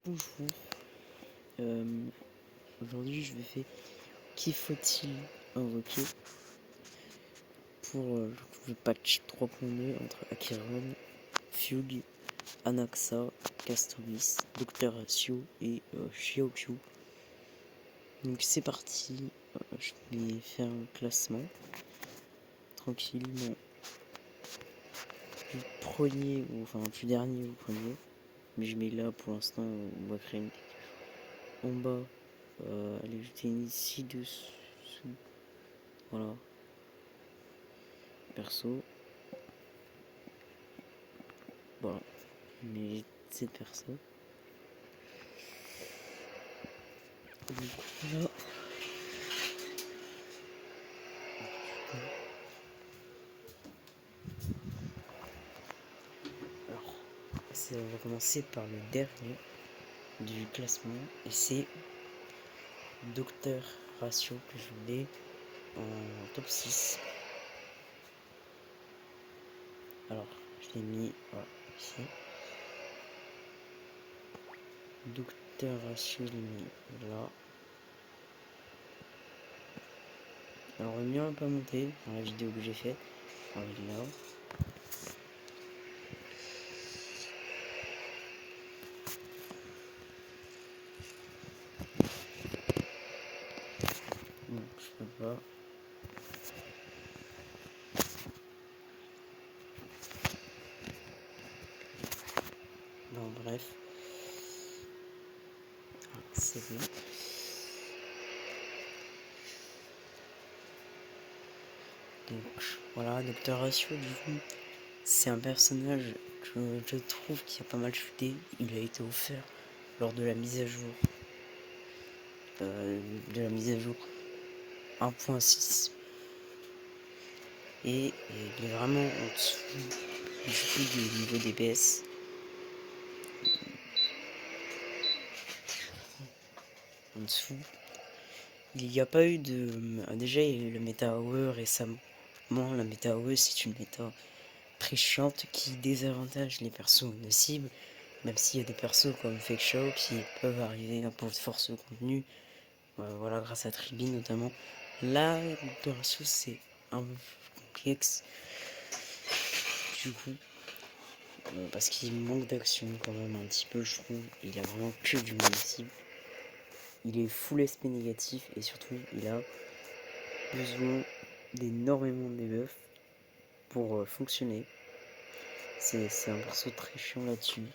Bonjour, aujourd'hui je vais faire qui faut-il invoquer pour le patch 3.2 entre Acheron, Fugue, Anaxa, Castoris, Docteur Ratio et Xiaoqiu. Donc c'est parti, je vais faire un classement tranquillement du premier du dernier au premier, mais je mets là pour l'instant on va créer en bas, allez jeter ici dessous, voilà. Perso, voilà, mais cette personne. Donc voilà. Alors, on va commencer par le dernier du classement et c'est Docteur Ratio que je voulais en top 6. Alors, je l'ai mis voilà, ici. Docteur Ratio, je l'ai mis là. Alors, le mien n'a pas monté dans la vidéo que j'ai faite. Alors, il est là. Non, je peux pas. Bon, bref. Ah, c'est bon. Donc, voilà, Docteur Ratio, du coup, c'est un personnage que je trouve qui a pas mal chuté. Il a été offert lors de la mise à jour. De la mise à jour 1.6 et il est vraiment en dessous du niveau DPS. En dessous, il n'y a pas eu de... Déjà il y a eu le méta AOE récemment. La méta AOE c'est une méta très chiante qui désavantage les persos cibles, même s'il y a des persos comme Fake Show qui peuvent arriver à peu de force au contenu, voilà, grâce à Tribi notamment. Là, le perso c'est un peu complexe du coup, parce qu'il manque d'action quand même un petit peu, je trouve. Il a vraiment que du cible. Il est full SP négatif et surtout il a besoin d'énormément de debuffs pour fonctionner. C'est un perso très chiant là-dessus.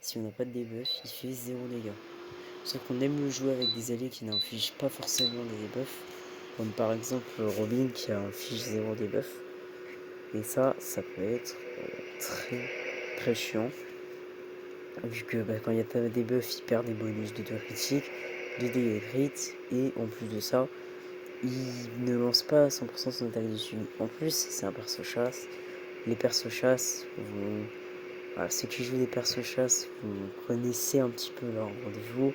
Si on n'a pas de debuff, il fait 0 dégâts. Sauf qu'on aime le jouer avec des alliés qui n'infligent pas forcément des debuffs, comme par exemple Robin qui inflige 0 debuff. Et ça peut être très chiant. Vu que quand il n'y a pas de debuff, il perd des bonus de 2 critiques, de dégâts crit, et en plus de ça, il ne lance pas à 100% son attaque dessus. En plus, c'est un perso chasse. Les persos chasse, voilà, ceux qui jouent des persos chasse, vous connaissez un petit peu leur rendez-vous,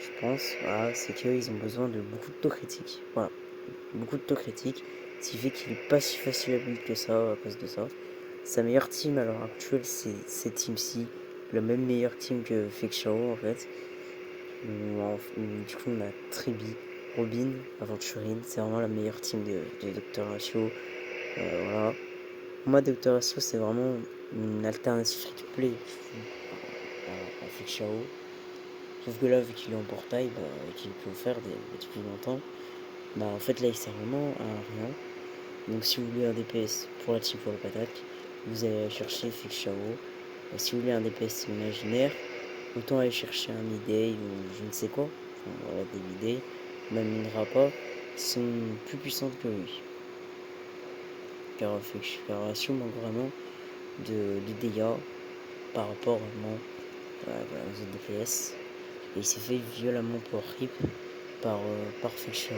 je pense. Voilà, c'est qu'ils ont besoin de beaucoup de taux critiques. Voilà, beaucoup de taux critiques, ce qui fait qu'il n'est pas si facile à build que ça à cause de ça. Sa meilleure team à l'heure actuelle, c'est cette team-ci, la même meilleure team que Fake Shao en fait. Du coup, on a Tribi, Robin, Aventurine, c'est vraiment la meilleure team de Dr. Ratio. Voilà. Pour moi, Dr. Ratio, c'est vraiment une alternative free-to-play à Fake Shao. Sauf que là, vu qu'il est en portail, et qu'il peut faire depuis longtemps, en fait, là, il sert vraiment à rien. Donc, si vous voulez un DPS pour la team pour le patate, vous allez chercher Fake Shao. Si vous voulez un DPS imaginaire, autant aller chercher un Midday ou je ne sais quoi. Enfin, voilà, des Midday, même une Rapa, qui sont plus puissantes que lui. Car Ratio manque vraiment de dégâts par rapport vraiment aux autres DPS. Et il s'est fait violemment pour rip par Fake Shao.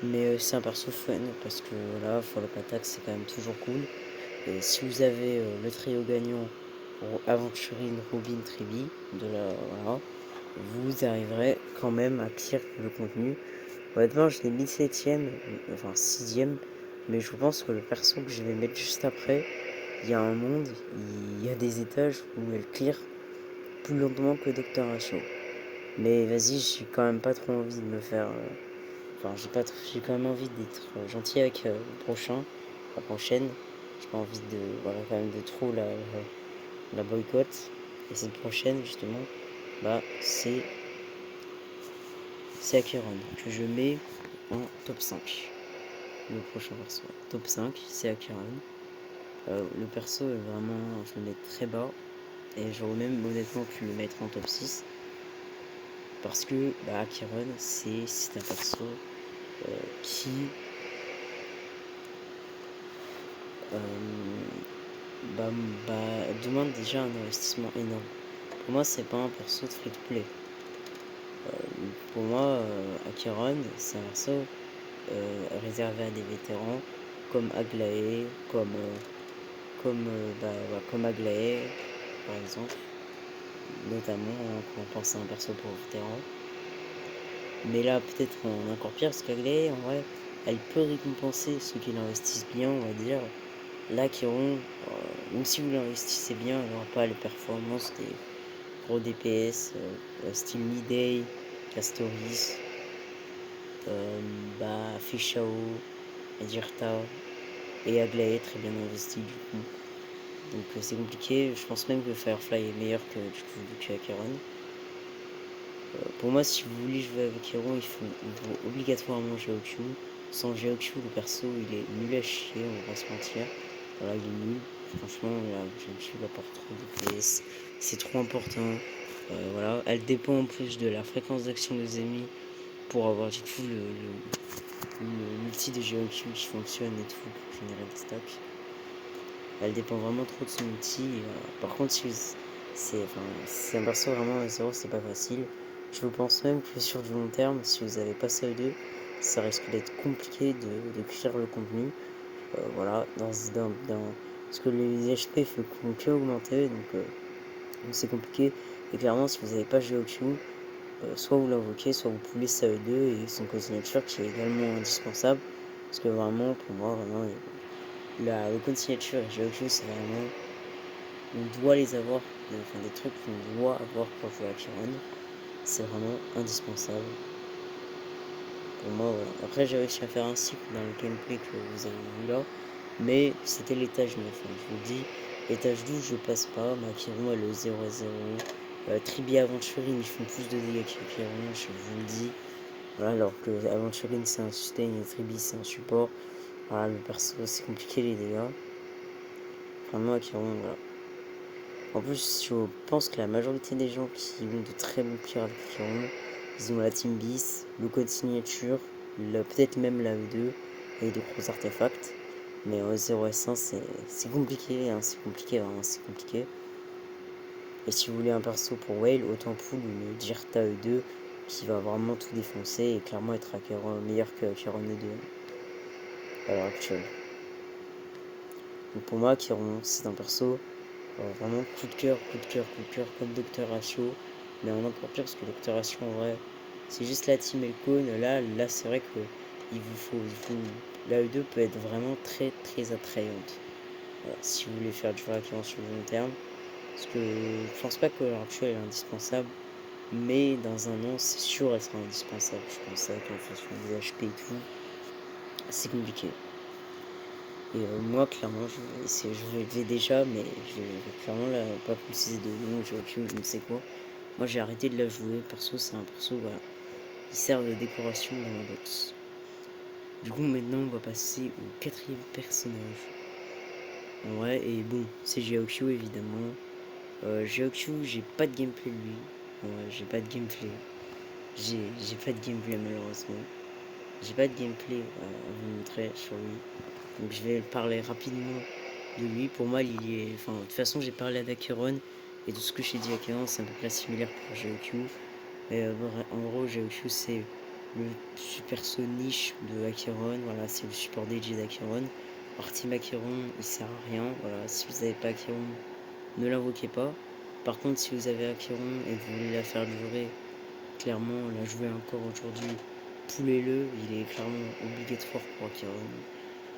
Mais c'est un perso fun parce que là, Fall Up Attack c'est quand même toujours cool. Et si vous avez le trio gagnant pour Aventurine, Robin, Tribi, voilà, vous arriverez quand même à clear le contenu. Honnêtement, je l'ai mis 7ème, enfin 6ème, mais je pense que le perso que je vais mettre juste après, il y a un monde, il y a des étages où elle clear plus lentement que Docteur H.O. Mais vas-y, j'ai quand même pas trop envie de me faire... Enfin, j'ai quand même envie d'être gentil avec le prochain, la prochaine. J'ai pas envie de... Voilà, quand même de trop la boycott. Et cette prochaine, justement, bah, c'est Acheron, que je mets en top 5. Le prochain perso. Top 5, c'est Acheron. Le perso, vraiment, je le mets très bas. Et j'aurais même honnêtement pu le mettre en top 6. Parce que Acheron, c'est un perso qui demande déjà un investissement énorme. Pour moi, c'est pas un perso de free-to-play. Pour moi, Acheron, c'est un perso réservé à des vétérans comme Aglaé, comme Aglaé, par exemple, notamment quand on pense à un perso pour vétérans. Mais là, peut-être encore pire, parce qu'Aglaé, en vrai, elle peut récompenser ceux qui l'investissent bien, on va dire. Là, Chiron, même si vous l'investissez bien, elle n'aura pas les performances des gros DPS, style Midday, Castoris, Fischao, Dirta et Aglaé, très bien investi du coup. Donc c'est compliqué, je pense même que Firefly est meilleur que Acheron. Pour moi, si vous voulez jouer avec Acheron, il faut obligatoirement GeoQ. Sans GeoQ, le perso il est nul à chier, on va pas se mentir. Voilà, il est nul. Franchement, GeoQ apporte trop de DPS, c'est trop important. Voilà, elle dépend en plus de la fréquence d'action des ennemis pour avoir du coup l'ulti de GeoQ qui fonctionne et tout pour générer des stacks. Elle dépend vraiment trop de son outil. Par contre, si c'est un perso vraiment à 0, c'est pas facile. Je pense même que sur du long terme, si vous avez pas CE2, ça risque d'être compliqué de cuire le contenu. Voilà, parce que les HP font que augmenter, donc c'est compliqué. Et clairement, si vous n'avez pas GeoQ, soit vous l'invoquez, soit vous pouvez CE2 et son code signature qui est également indispensable. Parce que vraiment, pour moi, vraiment, le code signature et GeoQ, c'est vraiment... On doit les avoir, des trucs qu'on doit avoir pour jouer à Chiron. C'est vraiment indispensable. Pour moi, voilà. Après, j'ai réussi à faire un cycle dans le gameplay que vous avez vu là. Mais c'était l'étage 9, hein, je vous le dis. L'étage 12, je passe pas. Ma Chiron, elle est 0 à 0. Tribi Aventurine, ils font plus de dégâts que Chiron, je vous le dis. Voilà, alors que Aventurine, c'est un sustain et Tribi, c'est un support. Voilà, le perso, c'est compliqué les dégâts. Vraiment, Chiron, voilà. En plus, je pense que la majorité des gens qui ont de très bons pires avec Chiron, ils ont la Team Bis, le code signature, peut-être même la E2 et de gros artefacts. Mais en 0S1, c'est compliqué, hein, c'est compliqué, vraiment, c'est compliqué. Et si vous voulez un perso pour Whale, autant pull une Dirta E2 qui va vraiment tout défoncer et clairement être meilleur que Chiron E2 à l'heure actuelle. Donc pour moi, Chiron, c'est un perso vraiment coup de cœur, comme Docteur Ratio. Mais en encore pire parce que Docteur Ratio en vrai, c'est juste la team Elcone. Là c'est vrai que la E2 peut être vraiment très très attrayante. Voilà, si vous voulez faire du Valkyrie sur le long terme. Parce que je pense pas que l'heure actuelle est indispensable. Mais dans un an, c'est sûr elle sera indispensable. Je pense avec l'inflation des HP et tout. C'est compliqué. Et moi, clairement, je vais déjà, mais je vais clairement là, pas préciser de nom, j'ai aucune, je ne sais quoi. Moi, j'ai arrêté de la jouer. Perso, c'est un perso, voilà. Il sert de décoration dans ma box. Du coup, maintenant, on va passer au quatrième personnage. Ouais, et bon, c'est Geoq évidemment. Geoq, j'ai pas de gameplay de lui. Ouais, j'ai pas de gameplay. J'ai pas de gameplay malheureusement. J'ai pas de gameplay à vous montrer sur lui. Donc je vais parler rapidement de lui. Pour moi, il est... Enfin, de toute façon, j'ai parlé d'Acheron. Et tout ce que j'ai dit à Acheron, c'est un peu près similaire pour GeoQ. Mais en gros, GeoQ, c'est le super saut niche de Acheron. Voilà, c'est le support DJ d'Acheron. Alors, Team Acheron, il sert à rien. Voilà, si vous n'avez pas Acheron, ne l'invoquez pas. Par contre, si vous avez Acheron et que vous voulez la faire durer, clairement, la jouer encore aujourd'hui, poulez-le. Il est clairement obligatoire pour Acheron.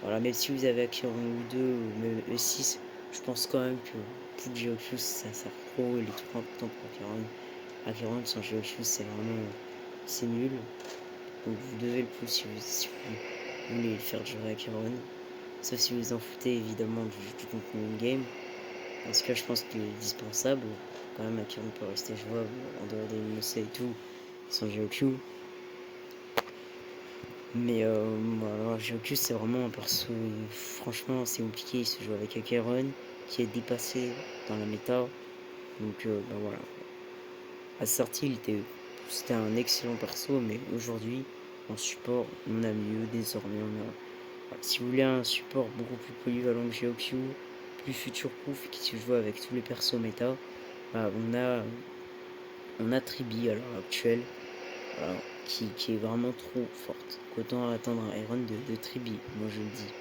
Voilà, même si vous avez Acheron U2 ou même E6, je pense quand même que pour GeoQ, ça sert trop, il est trop important pour Acheron. Acheron sans Geochu, c'est vraiment, c'est nul. Donc vous devez le push si vous voulez faire durer Acheron. Sauf si vous en foutez évidemment du contenu in-game. Dans ce cas, je pense qu'il est dispensable. Quand même, Acheron peut rester jouable en dehors des Mose et tout, sans Geochu. Mais voilà, Geocu c'est vraiment un perso, franchement c'est compliqué, il se joue avec Acheron qui est dépassé dans la méta. Donc bah voilà. À sa sortie c'était un excellent perso, mais aujourd'hui en support on a mieux désormais. Voilà, si vous voulez un support beaucoup plus polyvalent que Geocu, plus future proof qui se joue avec tous les persos méta, bah, on a Tribi à l'heure actuelle. Voilà, qui est vraiment trop forte. Qu'autant attendre un Iron de Tribi, moi je le dis.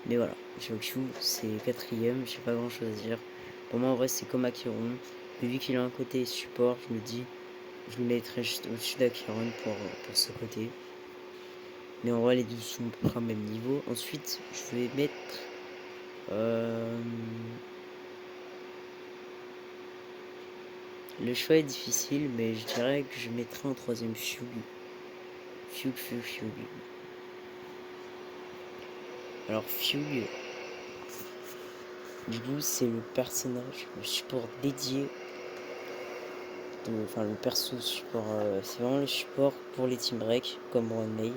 Mais voilà, Geochu c'est quatrième, j'ai pas grand chose à dire. Pour moi en vrai c'est comme Acheron, mais vu qu'il a un côté support, je me dis, je le mettrais juste au-dessus d'Acheron pour ce côté. Mais en vrai les deux sont à peu près au même niveau. Ensuite je vais mettre... Le choix est difficile, mais je dirais que je mettrais en troisième Fugue. Fugue. Alors Fugue, du coup c'est le personnage, le support dédié, enfin le perso support, c'est vraiment le support pour les team break comme One May.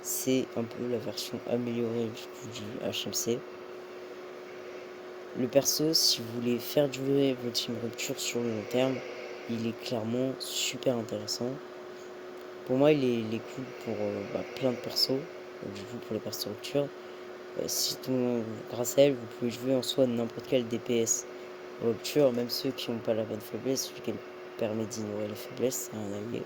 C'est un peu la version améliorée du coup du HMC. Le perso, si vous voulez faire durer votre team rupture sur le long terme, il est clairement super intéressant. Pour moi, il est cool pour plein de persos. Du coup, pour les persos rupture, grâce à elle, vous pouvez jouer en soi n'importe quel DPS rupture, même ceux qui n'ont pas la bonne faiblesse, vu qu'elle permet d'ignorer les faiblesses, c'est un allié.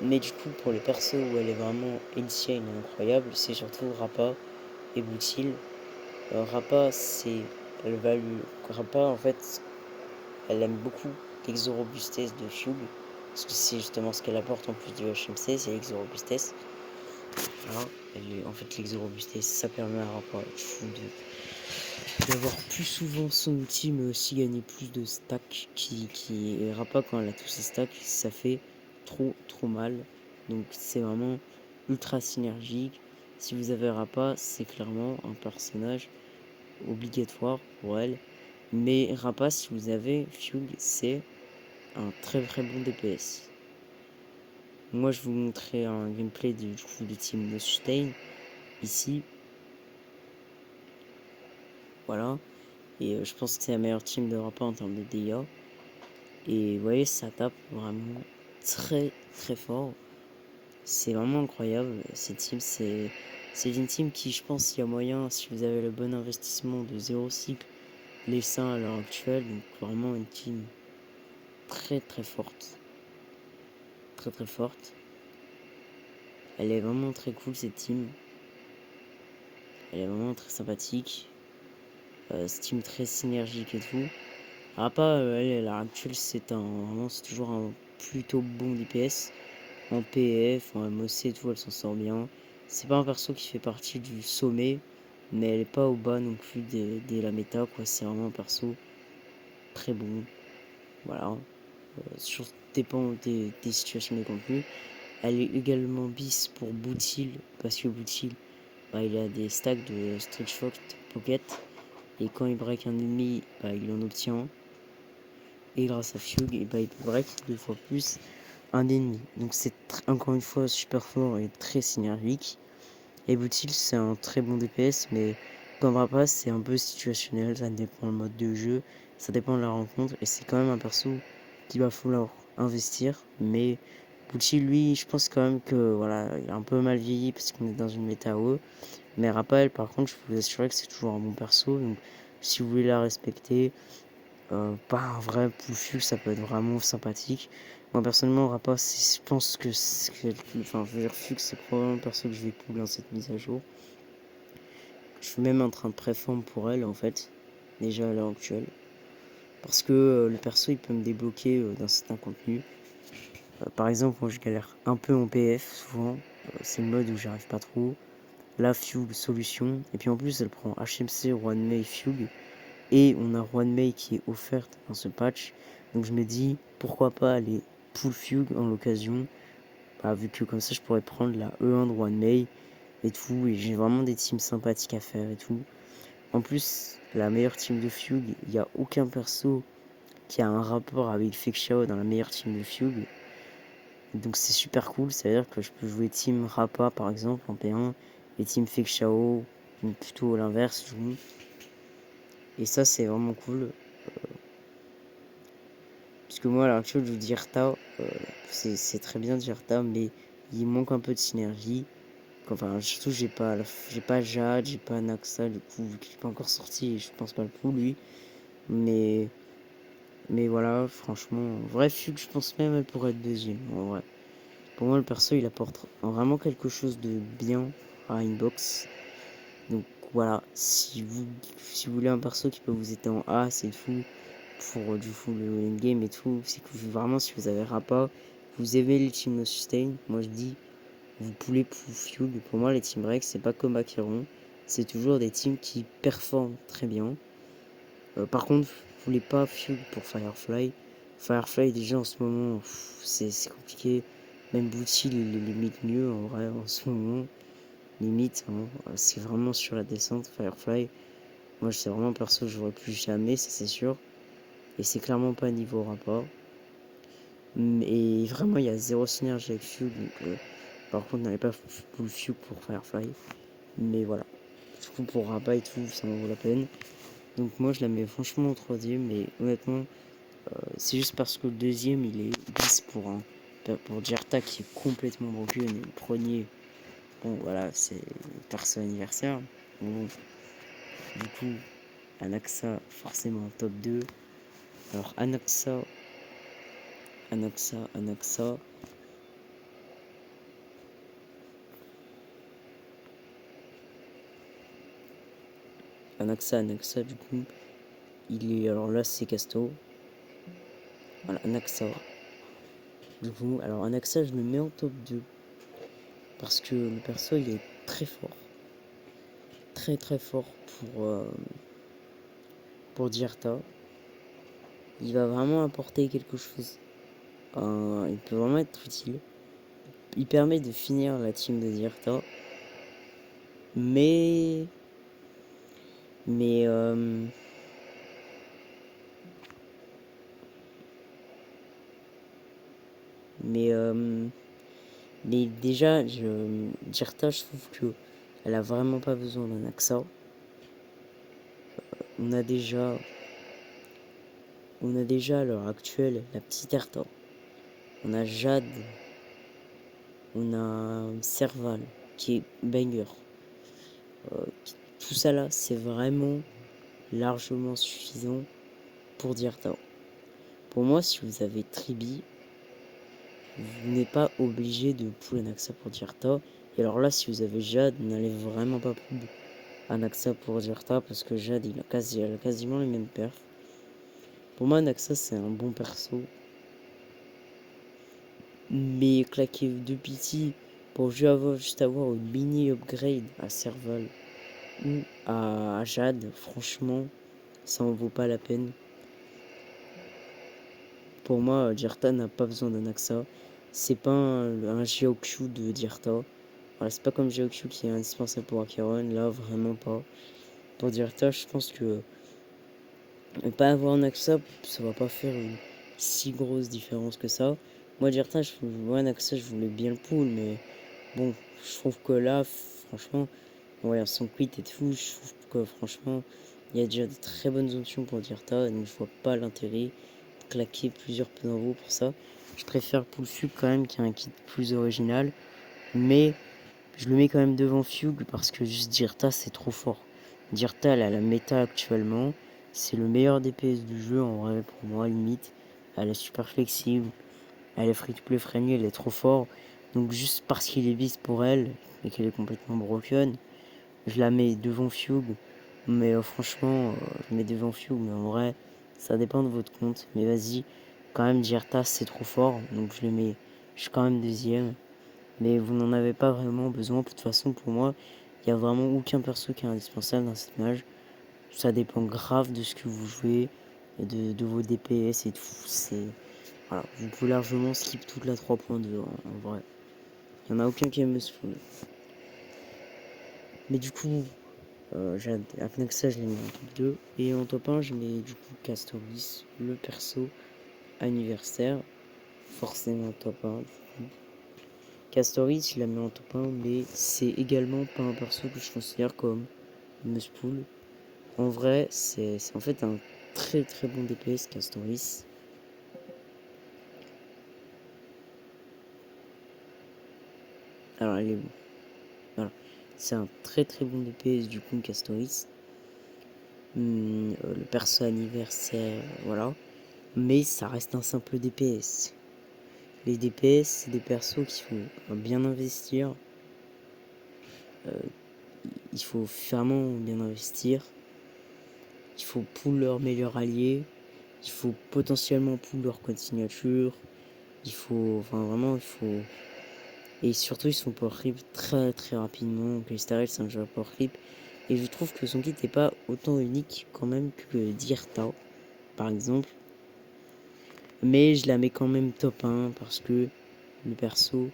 Mais du coup, pour les persos où elle est vraiment insane et incroyable, c'est surtout Rappa et Boutil. Rappa, Rappa, en fait, elle aime beaucoup l'exorobustesse de Fugue, parce que c'est justement ce qu'elle apporte en plus du HMC, c'est l'exorobustesse. Voilà. En fait, l'exorobustesse, ça permet à Rappa d'avoir plus souvent son outil, mais aussi gagner plus de stacks. Et Rappa, quand elle a tous ses stacks, ça fait trop mal. Donc c'est vraiment ultra synergique. Si vous avez Rappa, c'est clairement un personnage obligatoire pour elle. Mais Rappa, si vous avez Fugue, c'est un très bon DPS. Moi, je vous montrer un gameplay du coup du team de Sustain ici. Voilà. Et je pense que c'est la meilleure team de Rappa en termes de dégâts. Et vous voyez, ça tape vraiment très fort. C'est vraiment incroyable. Cette team, c'est une team qui, je pense, il y a moyen, si vous avez le bon investissement de 0 cycle, les seins à l'heure actuelle. Donc vraiment une team très forte. Très forte. Elle est vraiment très cool cette team. Elle est vraiment très sympathique. Cette team très synergique et tout. Rappa, elle, à l'heure actuelle, c'est toujours un plutôt bon DPS. En PF, en MOC et tout, elle s'en sort bien. C'est pas un perso qui fait partie du sommet, mais elle est pas au bas non plus de la méta, quoi. C'est vraiment un perso très bon. Voilà. Dépend des situations de contenu. Elle est également bis pour Boutil, parce que Boutil, bah, il a des stacks de Street Shock Pocket. Et quand il break un ennemi, bah, il en obtient. Et grâce à Fugue, et bah, il peut break 2 fois plus un ennemi. Donc c'est encore une fois super fort et très synergique. Et Boutil, c'est un très bon DPS, mais comme Rapace, c'est un peu situationnel, ça dépend le mode de jeu, ça dépend de la rencontre, et c'est quand même un perso qu'il va falloir investir. Mais Boutil, lui, je pense quand même que voilà, il a un peu mal vieilli parce qu'on est dans une méta AOE. Mais Raphaël, par contre, je peux vous assurer que c'est toujours un bon perso. Donc si vous voulez la respecter, pas un vrai Pouful, ça peut être vraiment sympathique. Moi personnellement, Rappa, je pense que enfin, je veux dire, Fuchs, c'est probablement le perso que je vais pull dans cette mise à jour. Je suis même en train de préforme pour elle en fait, déjà à l'heure actuelle. Parce que le perso il peut me débloquer dans certains contenus. Par exemple, moi je galère un peu en PF souvent, c'est le mode où j'arrive pas trop. la Fugue solution. Et puis en plus, elle prend HMC, Ruanmei, Fugue. Et on a Ruanmei qui est offerte dans ce patch. Donc je me dis, pourquoi pas aller full Fugue en l'occasion. Bah, vu que comme ça, je pourrais prendre la E1 de Ruanmei et tout. Et j'ai vraiment des teams sympathiques à faire et tout. En plus, la meilleure team de Fugue, il n'y a aucun perso qui a un rapport avec Fake Shao dans la meilleure team de Fugue. Donc c'est super cool, ça veut dire que je peux jouer team Rappa par exemple en P1 et team Fake Shao, ou plutôt l'inverse, je joue. Et ça c'est vraiment cool. Puisque moi à l'heure actuelle je joue Dirta, c'est très bien Dirta, mais il manque un peu de synergie. Enfin surtout j'ai pas Jade, j'ai pas Naxa, du coup vu qu'il est pas encore sorti, je pense pas le coup lui. Mais voilà, franchement, en vrai Fugue je pense même elle pourrait être deuxième en vrai. Pour moi, le perso, il apporte vraiment quelque chose de bien à Inbox. Donc voilà, si vous voulez un perso qui peut vous aider en A, c'est fou pour du coup le endgame et tout. C'est que vraiment, si vous avez Rappa, vous aimez les teams no sustain, moi je dis, vous pouvez pour Fugue. Pour moi, les teams Rex, c'est pas comme Acheron. C'est toujours des teams qui performent très bien. Par contre, vous voulez pas Fugue pour Firefly. Firefly, déjà en ce moment, c'est compliqué. Même Booty les limite mieux en vrai en ce moment. Limite, hein, c'est vraiment sur la descente. Firefly, moi c'est vraiment un perso que je jouerai plus jamais, ça c'est sûr. Et c'est clairement pas niveau rapport. Et vraiment, il y a zéro synergie avec Fugue. Donc, par contre, n'allez pas full Fugue pour Firefly. Mais voilà. Du coup, pour Rappa et tout, ça en vaut la peine. Donc moi, je la mets franchement en troisième. Mais honnêtement, c'est juste parce que le deuxième, il est 10 pour Jerta qui est complètement broken. Et le premier, bon voilà, c'est perso anniversaire. Bon, du coup, Anaxa, forcément top 2. Alors Anaxa. Anaxa, du coup, il est. Alors là, c'est Casto. Voilà, Anaxa. Du coup, alors Anaxa, je le mets en top 2. Parce que le perso, il est très fort. Très très fort pour Dirta. Il va vraiment apporter quelque chose. Il peut vraiment être utile. Il permet de finir la team de Dirta. Mais. Mais. Mais. Mais déjà, Dirta, je trouve que elle a vraiment pas besoin d'un Axa. On a déjà à l'heure actuelle la petite Erta. On a Jade. On a Serval qui est banger. Tout ça là, c'est vraiment largement suffisant pour Dirta. Pour moi, si vous avez Tribi, vous n'êtes pas obligé de pull un Axa pour Dirta. Et alors là, si vous avez Jade, n'allez vraiment pas pull un Axa pour Dirta parce que Jade, il a quasiment les mêmes perfs. Pour moi, Naxa, c'est un bon perso. Mais claquer 2 pity pour juste avoir une mini upgrade à Serval ou à Jade, franchement, ça en vaut pas la peine. Pour moi, Dirta n'a pas besoin d'un Axa. C'est pas un GOQ de Dirta. Voilà, c'est pas comme GOQ qui est indispensable pour Acheron. Là, vraiment pas. Pour Dirta, je pense que ne pas avoir un Axa, ça va pas faire une si grosse différence que ça. Moi, Dirta, un Axa, je voulais bien le pull, mais bon, je trouve que là, franchement, ouais, son quit et tout, je trouve que franchement, il y a déjà de très bonnes options pour Dirta, donc je vois pas l'intérêt de claquer plusieurs Penavo pour ça. Je préfère pull Fugue quand même, qui a un kit plus original, mais je le mets quand même devant Fugue parce que juste Dirta, c'est trop fort. Dirta, elle a la méta actuellement, c'est le meilleur DPS du jeu en vrai, pour moi, limite. Elle est super flexible, elle est free to play friendly, elle est trop fort. Donc juste parce qu'il est bis pour elle et qu'elle est complètement broken, je la mets devant Fugue. Mais franchement, je mets devant Fugue, mais en vrai, ça dépend de votre compte. Mais vas-y, quand même, Dirta, c'est trop fort. Donc je le mets, je suis quand même deuxième. Mais vous n'en avez pas vraiment besoin. De toute façon, pour moi, Il n'y a vraiment aucun perso qui est indispensable dans cette mage. Ça dépend grave de ce que vous jouez, et de vos DPS et tout. Voilà, vous pouvez largement skip toute la 3.2 en vrai. Il n'y en a aucun qui aime ce spawn. Mais du coup, à Knaxa, je l'ai mis en top 2. Et en top 1, je mets du coup Castoris, le perso anniversaire. Forcément top 1. Du coup. Castoris, je la mets en top 1, mais c'est également pas un perso que je considère comme Muspool. En vrai, c'est en fait un très très bon DPS, Castoris. Alors, elle est bon. Voilà. C'est un très très bon DPS du coup, Castoris. Le perso anniversaire, voilà. Mais ça reste un simple DPS. Les DPS, c'est des persos qu'il faut bien investir. Il faut vraiment bien investir. Il faut pull leur meilleur allié. Il faut potentiellement pull leur code signature. Il faut, enfin vraiment, il faut. Et surtout, ils sont power creep très très rapidement. Cristarel, c'est un jeu à power creep. Et je trouve que son kit n'est pas autant unique quand même que Dirta, par exemple. Mais je la mets quand même top 1 parce que le perso,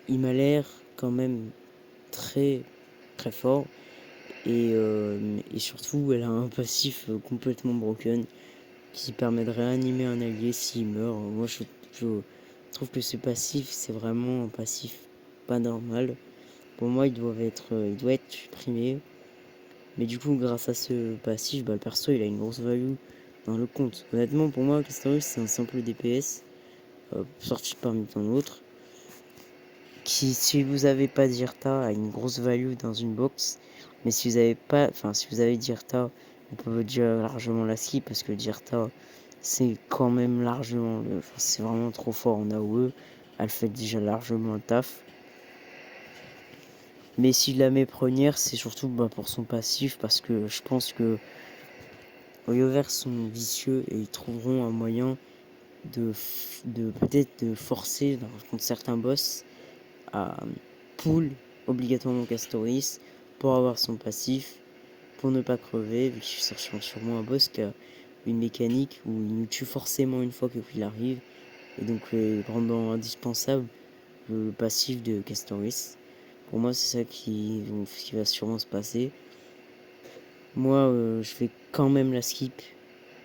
il m'a l'air quand même très très fort. Et surtout, elle a un passif complètement broken qui permet de réanimer un allié s'il meurt. Moi, je trouve que ce passif, c'est vraiment un passif pas normal. Pour moi, il doit être supprimé. Mais du coup, grâce à ce passif, le perso, il a une grosse value dans le compte. Honnêtement, pour moi, Castorus, c'est un simple DPS, sorti parmi tant d'autres, qui, si vous avez pas Dirta, a une grosse value dans une box. Mais si vous avez pas, enfin, si vous avez Dirta, on peut déjà largement la skip, parce que Dirta, c'est quand même largement, c'est vraiment trop fort en AOE. Elle fait déjà largement le taf. Mais si je la mets première, c'est surtout pour son passif, parce que je pense que Oyoverse sont vicieux et ils trouveront un moyen de peut-être de forcer contre certains boss à pull obligatoirement Castoris pour avoir son passif, pour ne pas crever, vu qu'il cherche sûrement un boss qui a une mécanique où il nous tue forcément une fois qu'il arrive, et donc rendant indispensable le passif de Castoris. Pour moi, c'est ça qui va sûrement se passer. Moi, je vais quand même la skip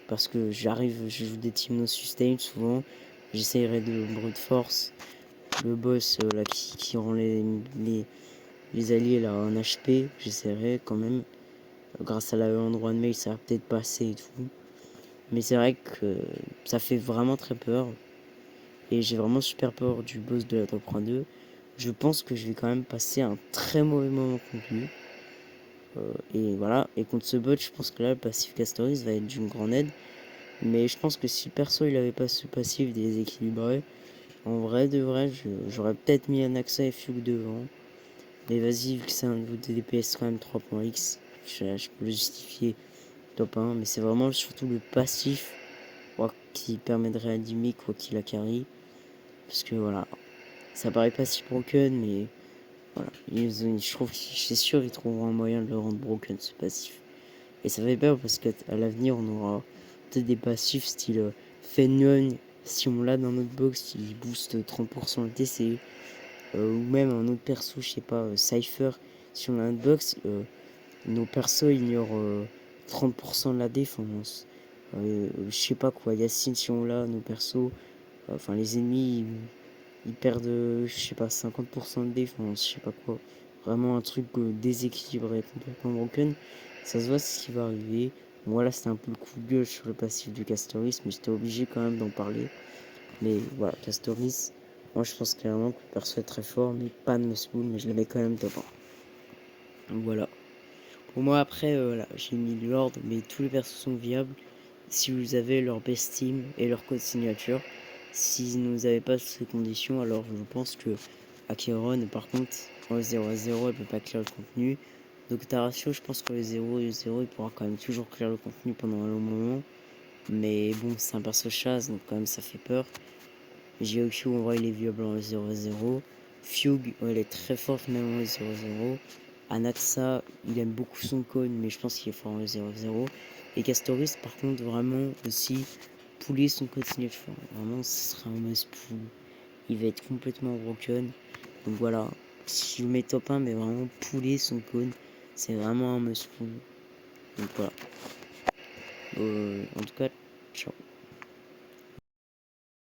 parce que je joue des teams no sustain souvent. J'essayerai de brute force le boss là qui rend les alliés là en HP. J'essaierai quand même. Grâce à la endroit de mail, ça va peut-être passer et tout. Mais c'est vrai que ça fait vraiment très peur. Et j'ai vraiment super peur du boss de la top 2. Je pense que je vais quand même passer un très mauvais moment contre lui. Et voilà. Et contre ce bot, je pense que là, le passif Castoris va être d'une grande aide. Mais je pense que si perso il avait pas ce passif déséquilibré, en vrai de vrai, j'aurais peut-être mis Anaxa et Fugue devant. Mais vas-y, vu que c'est un niveau de DPS quand même 3.x, je peux le justifier top 1. Mais c'est vraiment surtout le passif qui permet de réanimer quoi qu'il a carry. Parce que voilà, ça paraît pas si broken, mais voilà. Je trouve que c'est sûr ils trouveront un moyen de le rendre broken ce passif. Et ça fait peur parce qu'à l'avenir on aura peut-être des passifs style Fenyon, si on l'a dans notre box, il booste 30% le TC. Ou même un autre perso, je sais pas, Cypher, si on l'a dans notre box, nos persos ignorent 30% de la défense. Je sais pas quoi, Yacine, si on l'a, nos persos, enfin les ennemis, ils perdent, je sais pas, 50% de défense, je sais pas quoi. Vraiment un truc déséquilibré, complètement broken. Ça se voit ce qui va arriver. Moi là c'était un peu le coup de gueule sur le passif du Castoris, mais j'étais obligé quand même d'en parler. Mais voilà, Castoris, moi je pense clairement que le perso est très fort, mais pas de Muspool, mais je le mets quand même top 1. Donc voilà. Pour moi après, là, j'ai mis Lord, mais tous les persos sont viables si vous avez leur best team et leur code signature. Si vous n'avez pas ces conditions, alors je pense que Acheron, par contre, en 0-0, elle peut pas clear le contenu. Donc Taratio, je pense qu'en 0 et 0, il pourra quand même toujours clear le contenu pendant un long moment. Mais bon, c'est un perso chasse, donc quand même ça fait peur. GOQ, en vrai, il est viable en 0-0. Fugue, elle est très forte même en 0-0. Anaxa, il aime beaucoup son cône, mais je pense qu'il est fort en 0-0. Et Castoris, par contre, vraiment aussi, poulet son code signature. Vraiment, ce sera un must-pull. Il va être complètement broken. Donc voilà, si je le mets top 1, mais vraiment poulet son cône, c'est vraiment un must-pull. Donc voilà. En tout cas, ciao.